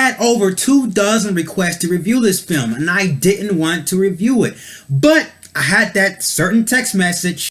had over 24 requests to review this film, and I didn't want to review it. But I had that certain text message.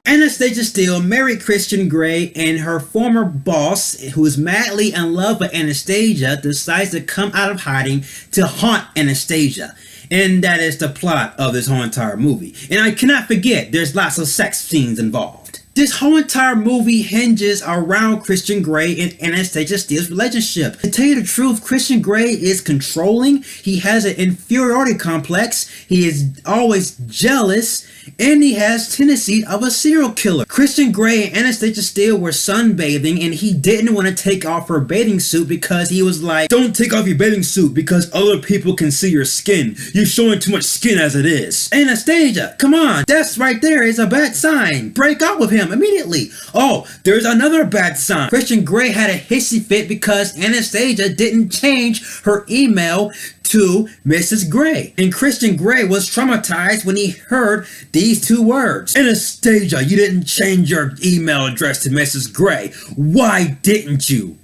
Anastasia Steele married Christian Grey, and her former boss, who is madly in love with Anastasia, decides to come out of hiding to haunt Anastasia. And that is the plot of this whole entire movie. And I cannot forget, there's lots of sex scenes involved. This whole entire movie hinges around Christian Grey and Anastasia Steele's relationship. To tell you the truth, Christian Grey is controlling, he has an inferiority complex, he is always jealous, and he has tendencies of a serial killer. Christian Grey and Anastasia Steele were sunbathing, and he didn't want to take off her bathing suit because he was like, "Don't take off your bathing suit because other people can see your skin. You're showing too much skin as it is." Anastasia, come on, that's right there is a bad sign. Break up with him immediately. Oh, there's another bad sign. Christian Grey had a hissy fit because Anastasia didn't change her email to Mrs. Grey. And Christian Grey was traumatized when he heard these two words. "Anastasia, you didn't change your email address to Mrs. Grey. Why didn't you?"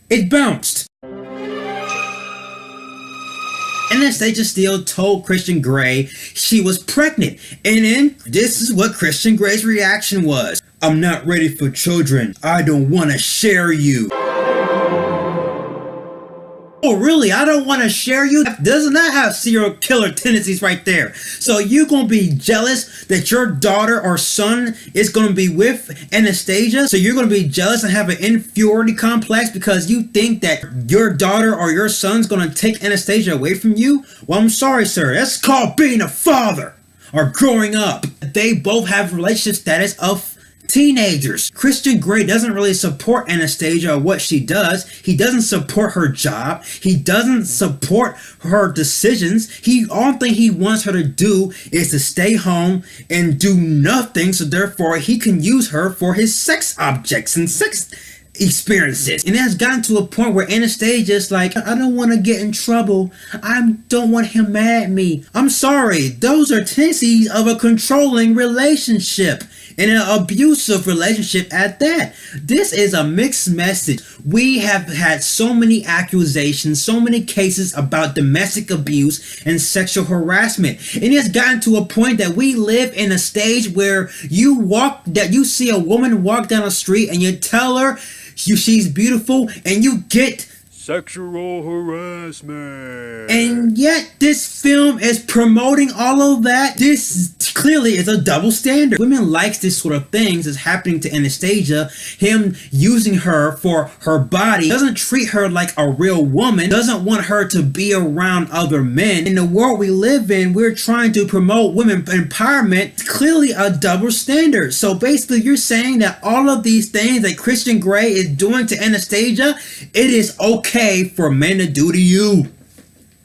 It bounced. Anastasia Steele told Christian Grey she was pregnant, and then this is what Christian Grey's reaction was. "I'm not ready for children. I don't want to share you." Oh really? I don't want to share you? Doesn't that have serial killer tendencies right there? So you're gonna be jealous that your daughter or son is gonna be with Anastasia? So you're gonna be jealous and have an inferiority complex because you think that your daughter or your son's gonna take Anastasia away from you? Well, I'm sorry, sir. That's called being a father or growing up. They both have relationship status of teenagers. Christian Grey doesn't really support Anastasia or what she does. He doesn't support her job. He doesn't support her decisions. All thing he wants her to do is to stay home and do nothing, so therefore he can use her for his sex objects and sex experiences. And it has gotten to a point where Anastasia is like, "I don't want to get in trouble. I don't want him mad at me." I'm sorry. Those are tendencies of a controlling relationship, and an abusive relationship at that. This is a mixed message. We have had so many accusations, so many cases about domestic abuse and sexual harassment. And it has gotten to a point that we live in a stage where you see a woman walk down the street and you tell her she's beautiful and you get sexual harassment. And yet this film is promoting all of that. This clearly is a double standard. Women likes this sort of things that's happening to Anastasia. Him using her for her body, doesn't treat her like a real woman, doesn't want her to be around other men. In the world we live in, we're trying to promote women empowerment. It's clearly a double standard. So basically you're saying that all of these things that Christian Grey is doing to Anastasia, it is okay for men to do to you.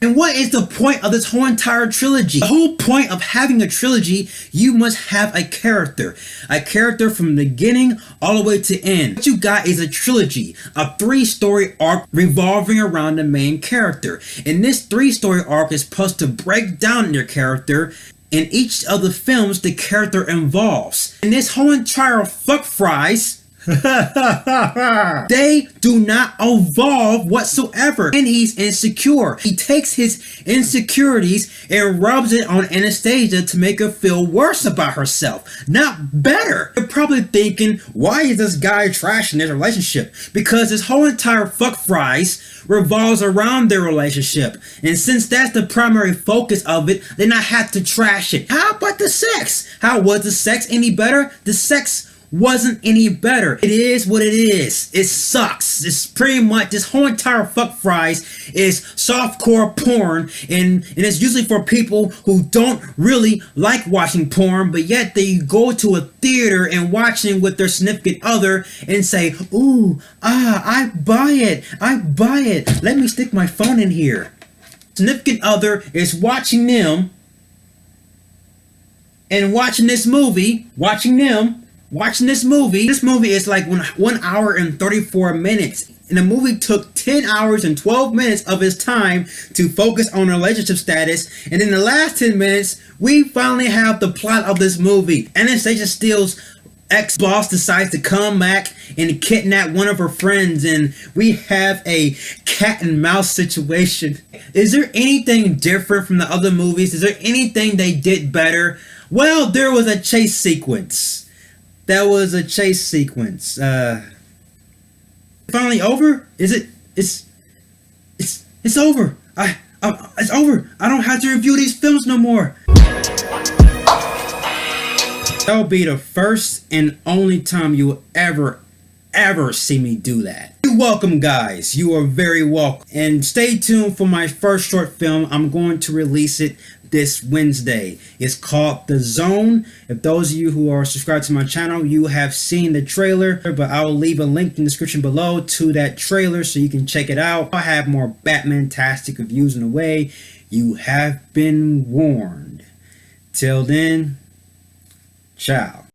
And what is the point of this whole entire trilogy? The whole point of having a trilogy, you must have a character. A character from the beginning all the way to end. What you got is a trilogy, a 3-story arc revolving around the main character. And this 3-story arc is supposed to break down your character. In each of the films, the character involves. And this whole entire fuck fries, they do not evolve whatsoever, and he's insecure. He takes his insecurities and rubs it on Anastasia to make her feel worse about herself, not better. You're probably thinking, why is this guy trashing this relationship? Because this whole entire fuck fries revolves around their relationship, and since that's the primary focus of it, then I have to trash it. How about the sex? How was the sex any better? The sex wasn't any better. It is what it is. It sucks. It's pretty much, this whole entire fuck fries is softcore porn, and it's usually for people who don't really like watching porn, but yet they go to a theater and watching with their significant other and say, "Ooh, I buy it. I buy it. Let me stick my phone in here." significant other is watching them and watching this movie, watching this movie. This movie is like 1 hour and 34 minutes. And the movie took 10 hours and 12 minutes of his time to focus on relationship status. And in the last 10 minutes, we finally have the plot of this movie. Anastasia Steele's ex-boss decides to come back and kidnap one of her friends, and we have a cat and mouse situation. Is there anything different from the other movies? Is there anything they did better? Well, there was a chase sequence. Finally over? Is it? It's over. It's over. I don't have to review these films no more. That'll be the first and only time you will ever see me do that. You're welcome, guys. You are very welcome. And stay tuned for my first short film. I'm going to release it this Wednesday. It's called The Zone. If those of you who are subscribed to my channel, you have seen the trailer, but I will leave a link in the description below to that trailer so you can check it out. I have more Batman-tastic reviews in the way. You have been warned. Till then, ciao.